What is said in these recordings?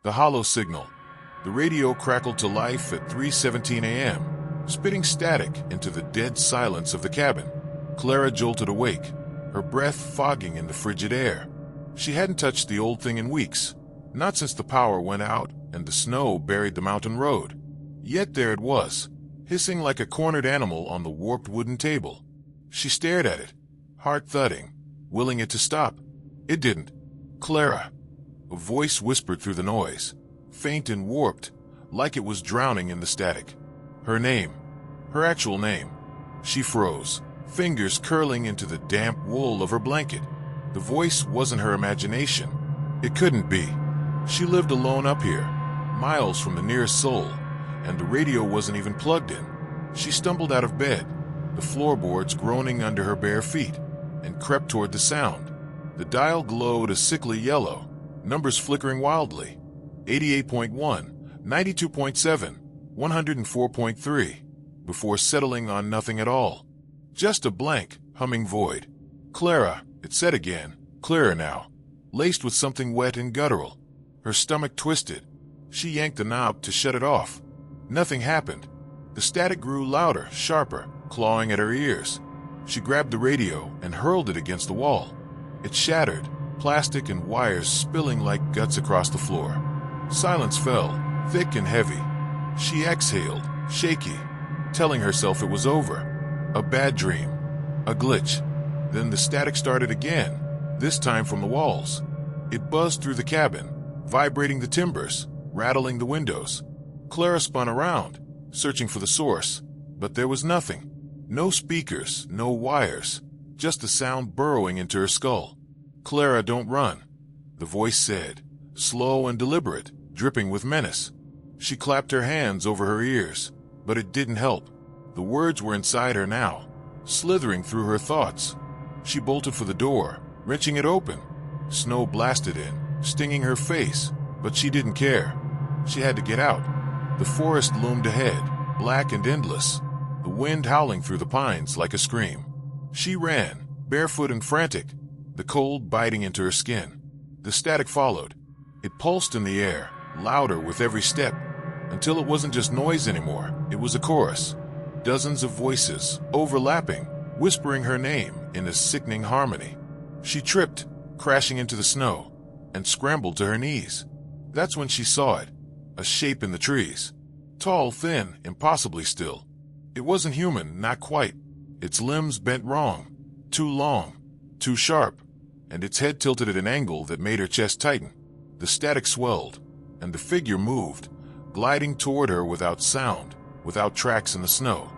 The hollow signal. The radio crackled to life at 3:17 a.m., spitting static into the dead silence of the cabin. Clara jolted awake, her breath fogging in the frigid air. She hadn't touched the old thing in weeks, not since the power went out and the snow buried the mountain road. Yet there it was, hissing like a cornered animal on the warped wooden table. She stared at it, heart thudding, willing it to stop. It didn't. "Clara," a voice whispered through the noise, faint and warped, like it was drowning in the static. Her name. Her actual name. She froze, fingers curling into the damp wool of her blanket. The voice wasn't her imagination. It couldn't be. She lived alone up here, miles from the nearest soul, and the radio wasn't even plugged in. She stumbled out of bed, the floorboards groaning under her bare feet, and crept toward the sound. The dial glowed a sickly yellow, numbers flickering wildly. 88.1, 92.7, 104.3, before settling on nothing at all. Just a blank, humming void. "Clara," it said again, clearer now, laced with something wet and guttural. Her stomach twisted. She yanked the knob to shut it off. Nothing happened. The static grew louder, sharper, clawing at her ears. She grabbed the radio and hurled it against the wall. It shattered, plastic and wires spilling like guts across the floor. Silence fell, thick and heavy. She exhaled, shaky, telling herself it was over. A bad dream. A glitch. Then the static started again, this time from the walls. It buzzed through the cabin, vibrating the timbers, rattling the windows. Clara spun around, searching for the source, but there was nothing. No speakers, no wires, just the sound burrowing into her skull. "Clara, don't run," the voice said, slow and deliberate, dripping with menace. She clapped her hands over her ears, but it didn't help. The words were inside her now, slithering through her thoughts. She bolted for the door, wrenching it open. Snow blasted in, stinging her face, but she didn't care. She had to get out. The forest loomed ahead, black and endless, the wind howling through the pines like a scream. She ran, barefoot and frantic, the cold biting into her skin. The static followed. It pulsed in the air, louder with every step, until it wasn't just noise anymore, it was a chorus. Dozens of voices, overlapping, whispering her name in a sickening harmony. She tripped, crashing into the snow, and scrambled to her knees. That's when she saw it, a shape in the trees. Tall, thin, impossibly still. It wasn't human, not quite. Its limbs bent wrong, too long, too sharp, and its head tilted at an angle that made her chest tighten. The static swelled, and the figure moved, gliding toward her without sound, without tracks in the snow.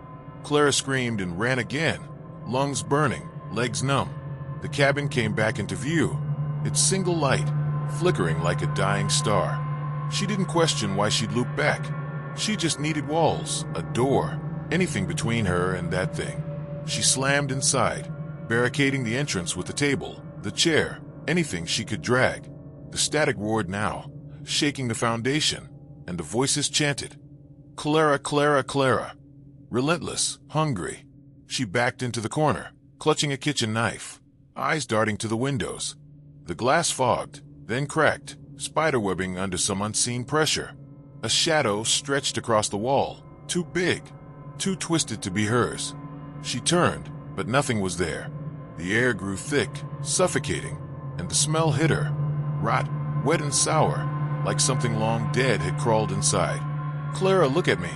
Clara screamed and ran again, lungs burning, legs numb. The cabin came back into view, its single light, flickering like a dying star. She didn't question why she'd looped back. She just needed walls, a door, anything between her and that thing. She slammed inside, barricading the entrance with the table, the chair, anything she could drag. The static roared now, shaking the foundation, and the voices chanted, "Clara, Clara, Clara." Relentless, hungry. She backed into the corner, clutching a kitchen knife, eyes darting to the windows. The glass fogged, then cracked, spiderwebbing under some unseen pressure. A shadow stretched across the wall, too big, too twisted to be hers. She turned, but nothing was there. The air grew thick, suffocating, and the smell hit her. Rot, wet and sour, like something long dead had crawled inside. "Clara, look at me,"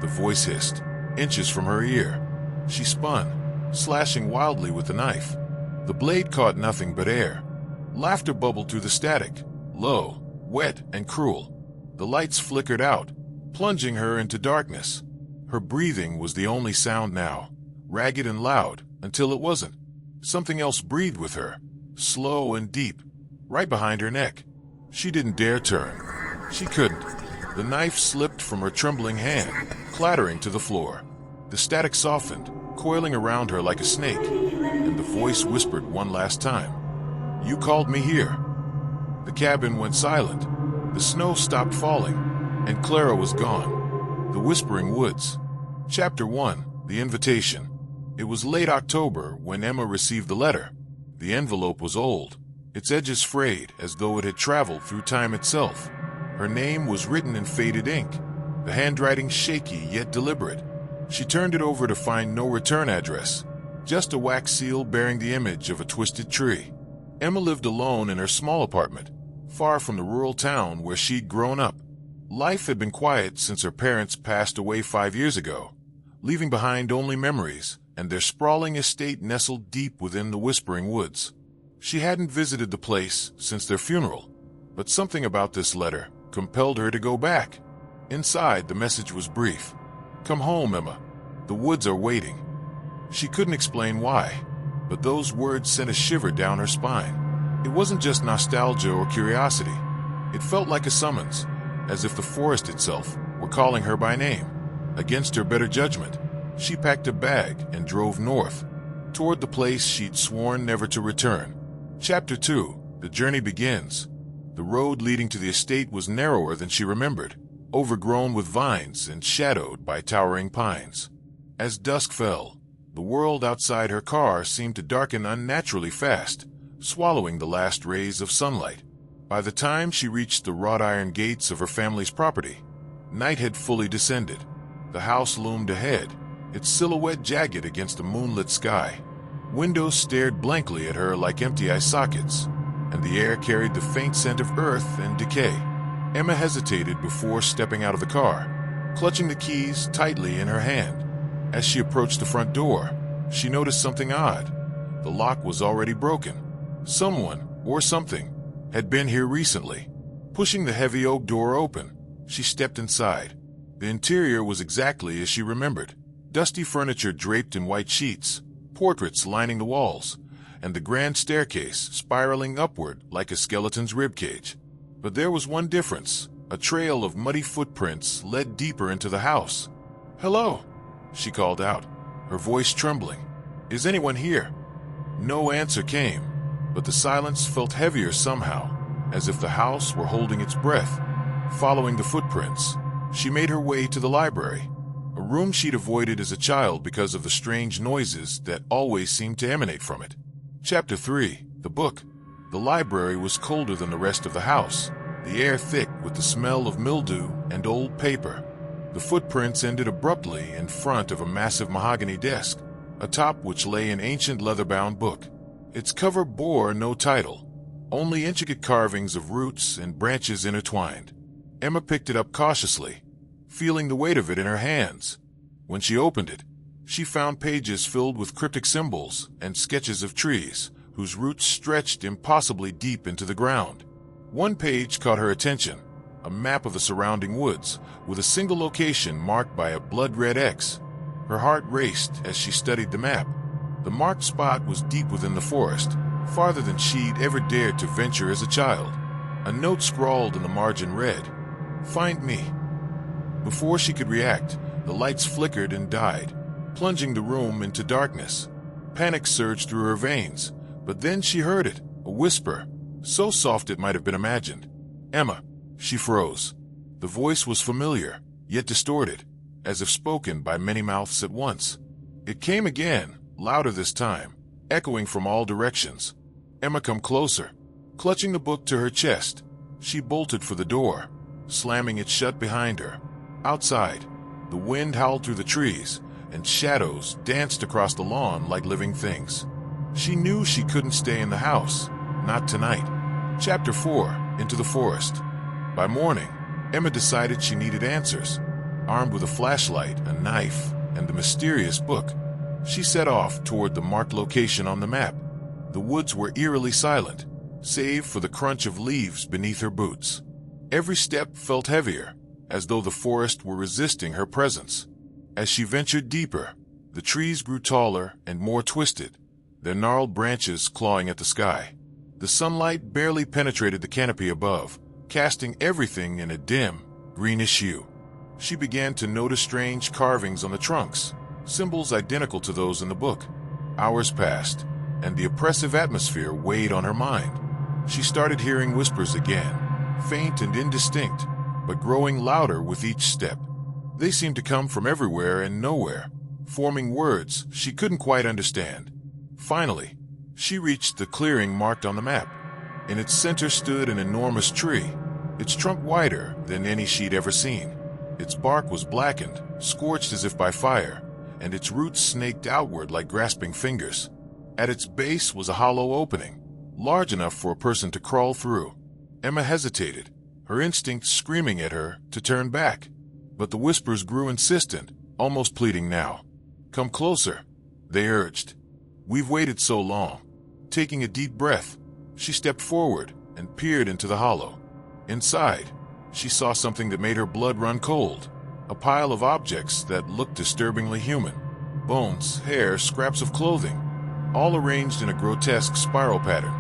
the voice hissed, inches from her ear. She spun, slashing wildly with the knife. The blade caught nothing but air. Laughter bubbled through the static, low, wet, and cruel. The lights flickered out, plunging her into darkness. Her breathing was the only sound now, ragged and loud, until it wasn't. Something else breathed with her, slow and deep, right behind her neck. She didn't dare turn. She couldn't. The knife slipped from her trembling hand, clattering to the floor. The static softened, coiling around her like a snake, and the voice whispered one last time, "You called me here." The cabin went silent. The snow stopped falling, and Clara was gone. The Whispering Woods. Chapter 1, The Invitation. It was late October when Emma received the letter. The envelope was old, its edges frayed as though it had traveled through time itself. Her name was written in faded ink, the handwriting shaky yet deliberate. She turned it over to find no return address, just a wax seal bearing the image of a twisted tree. Emma lived alone in her small apartment, far from the rural town where she'd grown up. Life had been quiet since her parents passed away 5 years ago, leaving behind only memories and their sprawling estate nestled deep within the Whispering Woods. She hadn't visited the place since their funeral, but something about this letter compelled her to go back. Inside, the message was brief. "Come home, Emma. The woods are waiting." She couldn't explain why, but those words sent a shiver down her spine. It wasn't just nostalgia or curiosity. It felt like a summons, as if the forest itself were calling her by name. Against her better judgment, she packed a bag and drove north, toward the place she'd sworn never to return. Chapter 2. The journey begins. The road leading to the estate was narrower than she remembered, overgrown with vines and shadowed by towering pines. As dusk fell, the world outside her car seemed to darken unnaturally fast, swallowing the last rays of sunlight. By the time she reached the wrought iron gates of her family's property, night had fully descended. The house loomed ahead, its silhouette jagged against the moonlit sky. Windows stared blankly at her like empty eye sockets, and the air carried the faint scent of earth and decay. Emma hesitated before stepping out of the car, clutching the keys tightly in her hand. As she approached the front door, she noticed something odd. The lock was already broken. Someone, or something, had been here recently. Pushing the heavy oak door open, she stepped inside. The interior was exactly as she remembered. Dusty furniture draped in white sheets, portraits lining the walls, and the grand staircase spiraling upward like a skeleton's ribcage. But there was one difference. A trail of muddy footprints led deeper into the house. "Hello," she called out, her voice trembling. "Is anyone here?" No answer came, but the silence felt heavier somehow, as if the house were holding its breath. Following the footprints, she made her way to the library, a room she'd avoided as a child because of the strange noises that always seemed to emanate from it. Chapter 3. The book. The library was colder than the rest of the house, the air thick with the smell of mildew and old paper. The footprints ended abruptly in front of a massive mahogany desk, atop which lay an ancient leather-bound book. Its cover bore no title, only intricate carvings of roots and branches intertwined. Emma picked it up cautiously, feeling the weight of it in her hands. When she opened it, she found pages filled with cryptic symbols and sketches of trees whose roots stretched impossibly deep into the ground. One page caught her attention, a map of the surrounding woods, with a single location marked by a blood-red X. Her heart raced as she studied the map. The marked spot was deep within the forest, farther than she'd ever dared to venture as a child. A note scrawled in the margin read, "Find me." Before she could react, the lights flickered and died, plunging the room into darkness. Panic surged through her veins, but then she heard it, a whisper, so soft it might have been imagined. "Emma." She froze. The voice was familiar, yet distorted, as if spoken by many mouths at once. It came again, louder this time, echoing from all directions. Emma come closer. Clutching the book to her chest, she bolted for the door, slamming it shut behind her. Outside, the wind howled through the trees, and shadows danced across the lawn like living things. She knew she couldn't stay in the house, not tonight. Chapter 4. Into the Forest. By morning, Emma decided she needed answers. Armed with a flashlight, a knife, and the mysterious book, she set off toward the marked location on the map. The woods were eerily silent, save for the crunch of leaves beneath her boots. Every step felt heavier, as though the forest were resisting her presence. As she ventured deeper, the trees grew taller and more twisted, their gnarled branches clawing at the sky. The sunlight barely penetrated the canopy above, casting everything in a dim, greenish hue. She began to notice strange carvings on the trunks, symbols identical to those in the book. Hours passed, and the oppressive atmosphere weighed on her mind. She started hearing whispers again, faint and indistinct, but growing louder with each step. They seemed to come from everywhere and nowhere, forming words she couldn't quite understand. Finally, she reached the clearing marked on the map. In its center stood an enormous tree, its trunk wider than any she'd ever seen. Its bark was blackened, scorched as if by fire, and its roots snaked outward like grasping fingers. At its base was a hollow opening, large enough for a person to crawl through. Emma hesitated, her instincts screaming at her to turn back. But the whispers grew insistent, almost pleading now. "Come closer," they urged. "We've waited so long." Taking a deep breath, she stepped forward and peered into the hollow. Inside, she saw something that made her blood run cold. A pile of objects that looked disturbingly human. Bones, hair, scraps of clothing, all arranged in a grotesque spiral pattern.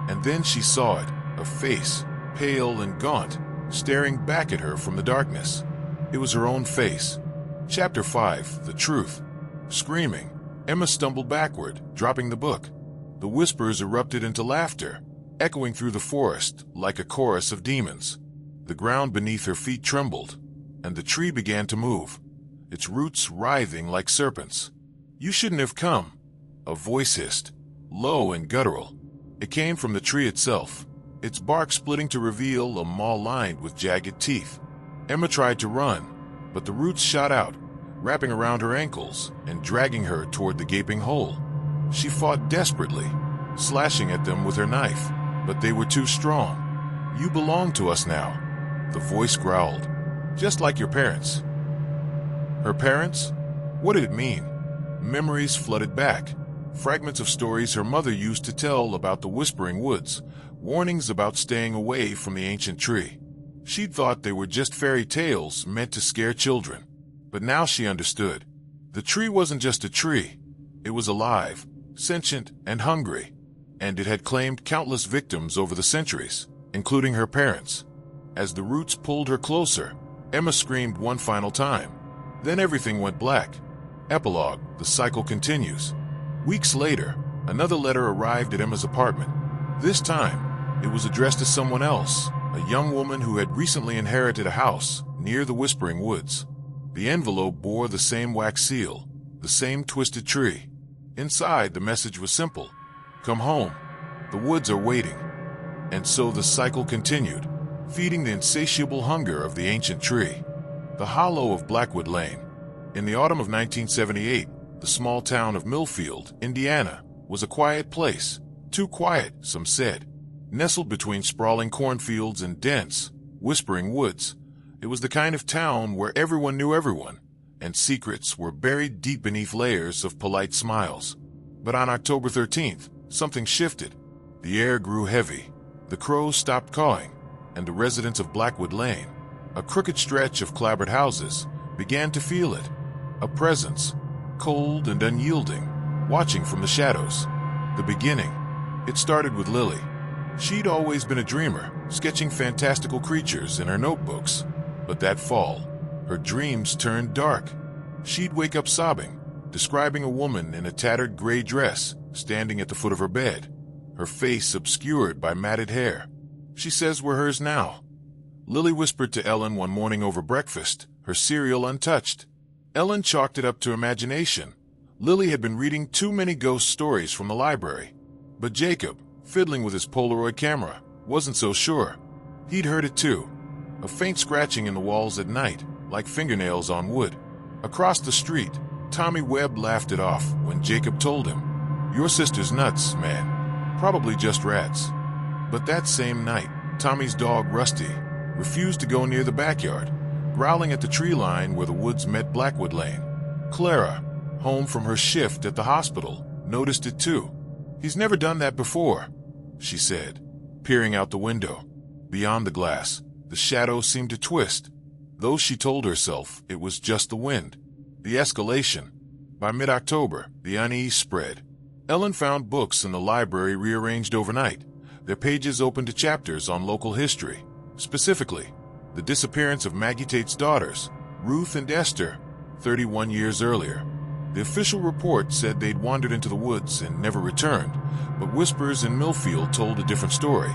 And then she saw it, a face, pale and gaunt, staring back at her from the darkness. It was her own face. Chapter 5, The Truth. Screaming, Emma stumbled backward, dropping the book. The whispers erupted into laughter, echoing through the forest like a chorus of demons. The ground beneath her feet trembled, and the tree began to move, its roots writhing like serpents. "You shouldn't have come," a voice hissed, low and guttural. It came from the tree itself, its bark splitting to reveal a maw lined with jagged teeth. Emma tried to run, but the roots shot out, wrapping around her ankles and dragging her toward the gaping hole. She fought desperately, slashing at them with her knife, but they were too strong. "You belong to us now," the voice growled. "Just like your parents." Her parents? What did it mean? Memories flooded back, fragments of stories her mother used to tell about the Whispering Woods, warnings about staying away from the ancient tree. She'd thought they were just fairy tales meant to scare children. But now she understood. The tree wasn't just a tree. It was alive, sentient, and hungry. And it had claimed countless victims over the centuries, including her parents. As the roots pulled her closer, Emma screamed one final time. Then everything went black. Epilogue, the cycle continues. Weeks later, another letter arrived at Emma's apartment. This time, it was addressed to someone else, a young woman who had recently inherited a house near the Whispering Woods. The envelope bore the same wax seal, the same twisted tree. Inside, the message was simple. "Come home. The woods are waiting." And so the cycle continued, feeding the insatiable hunger of the ancient tree. The hollow of Blackwood Lane. In the autumn of 1978, the small town of Millfield, Indiana, was a quiet place. Too quiet, some said. Nestled between sprawling cornfields and dense, whispering woods, it was the kind of town where everyone knew everyone, and secrets were buried deep beneath layers of polite smiles. But on October 13th, something shifted. The air grew heavy, the crows stopped cawing, and the residents of Blackwood Lane, a crooked stretch of clapboard houses, began to feel it. A presence, cold and unyielding, watching from the shadows. The beginning. It started with Lily. She'd always been a dreamer, sketching fantastical creatures in her notebooks. But that fall, her dreams turned dark. She'd wake up sobbing, describing a woman in a tattered gray dress standing at the foot of her bed, her face obscured by matted hair. "She says we're hers now," Lily whispered to Ellen one morning over breakfast, her cereal untouched. Ellen chalked it up to imagination. Lily had been reading too many ghost stories from the library. But Jacob, fiddling with his Polaroid camera, wasn't so sure. He'd heard it too. A faint scratching in the walls at night, like fingernails on wood. Across the street, Tommy Webb laughed it off when Jacob told him, "Your sister's nuts, man. Probably just rats." But that same night, Tommy's dog Rusty refused to go near the backyard, growling at the tree line where the woods met Blackwood Lane. Clara, home from her shift at the hospital, noticed it too. "He's never done that before," she said, peering out the window. Beyond the glass, the shadows seemed to twist, though she told herself it was just the wind. The escalation. By mid-October, the unease spread. Ellen found books in the library rearranged overnight, their pages open to chapters on local history. Specifically, the disappearance of Maggie Tate's daughters, Ruth and Esther, 31 years earlier. The official report said they'd wandered into the woods and never returned, but whispers in Millfield told a different story.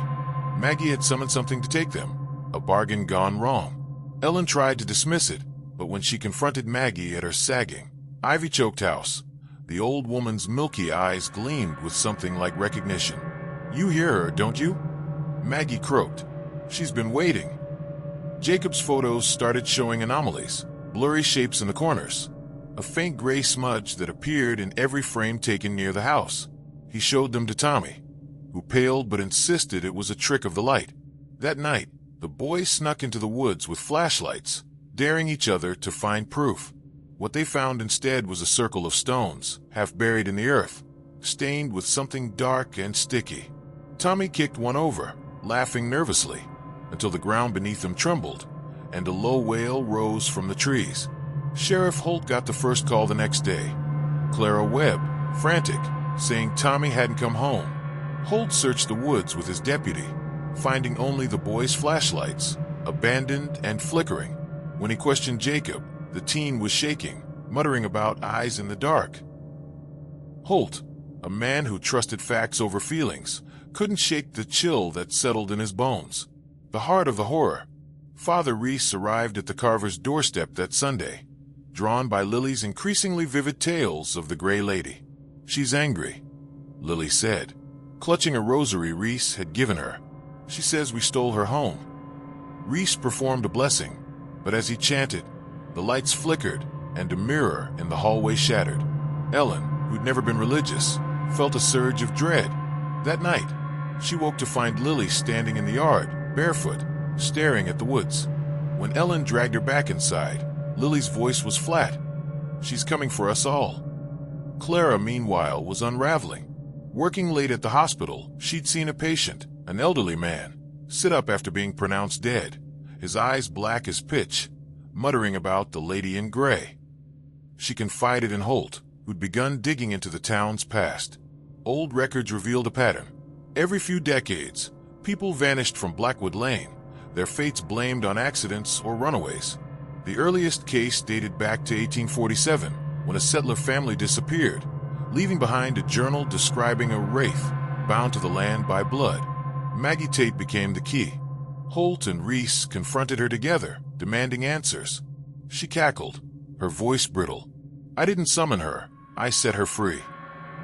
Maggie had summoned something to take them, a bargain gone wrong. Ellen tried to dismiss it, but when she confronted Maggie at her sagging, ivy-choked house, the old woman's milky eyes gleamed with something like recognition. "You hear her, don't you?" Maggie croaked. "She's been waiting. Jacob's photos started showing anomalies, blurry shapes in the corners, a faint gray smudge that appeared in every frame taken near the house. He showed them to Tommy, who paled but insisted it was a trick of the light. That night, the boys snuck into the woods with flashlights, daring each other to find proof. What they found instead was a circle of stones, half buried in the earth, stained with something dark and sticky. Tommy kicked one over, laughing nervously, until the ground beneath him trembled, and a low wail rose from the trees. Sheriff Holt got the first call the next day. Clara Webb, frantic, saying Tommy hadn't come home. Holt searched the woods with his deputy, finding only the boys' flashlights, abandoned and flickering. When he questioned Jacob, the teen was shaking, muttering about eyes in the dark. Holt, a man who trusted facts over feelings, couldn't shake the chill that settled in his bones. The heart of the horror. Father Reese arrived at the Carver's doorstep that Sunday, drawn by Lily's increasingly vivid tales of the Gray Lady. "She's angry," Lily said, clutching a rosary Reese had given her. "She says we stole her home." Reese performed a blessing, but as he chanted, the lights flickered and a mirror in the hallway shattered. Ellen, who'd never been religious, felt a surge of dread. That night, she woke to find Lily standing in the yard, barefoot, staring at the woods. When Ellen dragged her back inside, Lily's voice was flat. "She's coming for us all." Clara, meanwhile, was unraveling. Working late at the hospital, she'd seen a patient, an elderly man, sit up after being pronounced dead, his eyes black as pitch, muttering about the lady in gray. She confided in Holt, who'd begun digging into the town's past. Old records revealed a pattern. Every few decades, people vanished from Blackwood Lane, their fates blamed on accidents or runaways. The earliest case dated back to 1847, when a settler family disappeared, leaving behind a journal describing a wraith bound to the land by blood. Maggie Tate became the key. Holt and Reese confronted her together, demanding answers. She cackled, her voice brittle. "I didn't summon her. I set her free.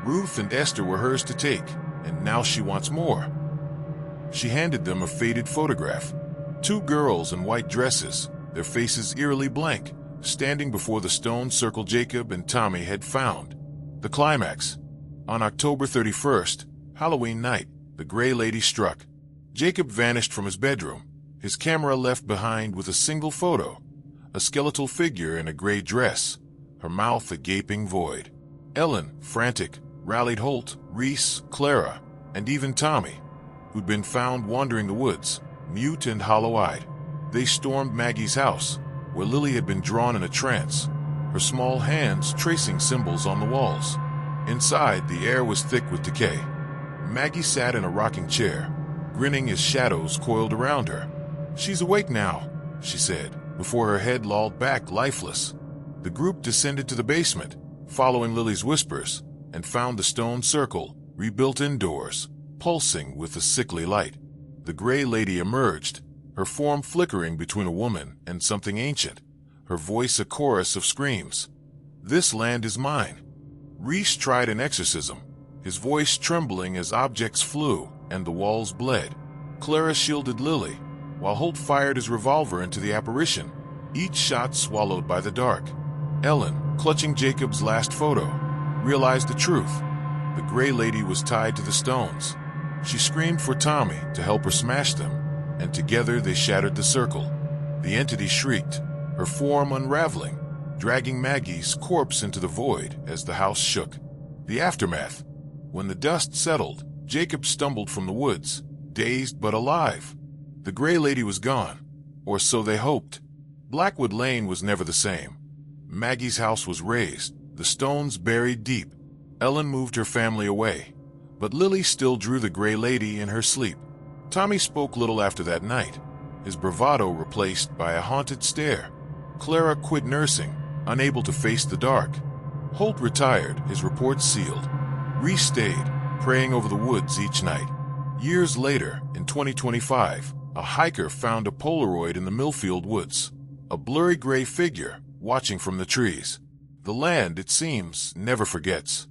Ruth and Esther were hers to take, and now she wants more." She handed them a faded photograph. Two girls in white dresses, their faces eerily blank, standing before the stone circle Jacob and Tommy had found. The climax. On October 31st, Halloween night, the Gray Lady struck. Jacob vanished from his bedroom, his camera left behind with a single photo, a skeletal figure in a gray dress, her mouth a gaping void. Ellen, frantic, rallied Holt, Reese, Clara, and even Tommy, who'd been found wandering the woods, mute and hollow-eyed. They stormed Maggie's house, where Lily had been drawn in a trance, her small hands tracing symbols on the walls. Inside, the air was thick with decay. Maggie sat in a rocking chair, grinning as shadows coiled around her. "She's awake now," she said, before her head lolled back lifeless. The group descended to the basement, following Lily's whispers, and found the stone circle, rebuilt indoors, pulsing with a sickly light. The Gray Lady emerged, her form flickering between a woman and something ancient, her voice a chorus of screams. "This land is mine." Reese tried an exorcism, his voice trembling as objects flew and the walls bled. Clara shielded Lily, while Holt fired his revolver into the apparition, each shot swallowed by the dark. Ellen, clutching Jacob's last photo, realized the truth. The Gray Lady was tied to the stones. She screamed for Tommy to help her smash them, and together they shattered the circle. The entity shrieked, her form unraveling, dragging Maggie's corpse into the void as the house shook. The aftermath. When the dust settled, Jacob stumbled from the woods, dazed but alive. The Gray Lady was gone, or so they hoped. Blackwood Lane was never the same. Maggie's house was razed, the stones buried deep. Ellen moved her family away, but Lily still drew the Gray Lady in her sleep. Tommy spoke little after that night, his bravado replaced by a haunted stare. Clara quit nursing, unable to face the dark. Holt retired, his report sealed. Reese stayed, praying over the woods each night. Years later, in 2025, a hiker found a Polaroid in the Millfield woods, a blurry gray figure watching from the trees. The land, it seems, never forgets.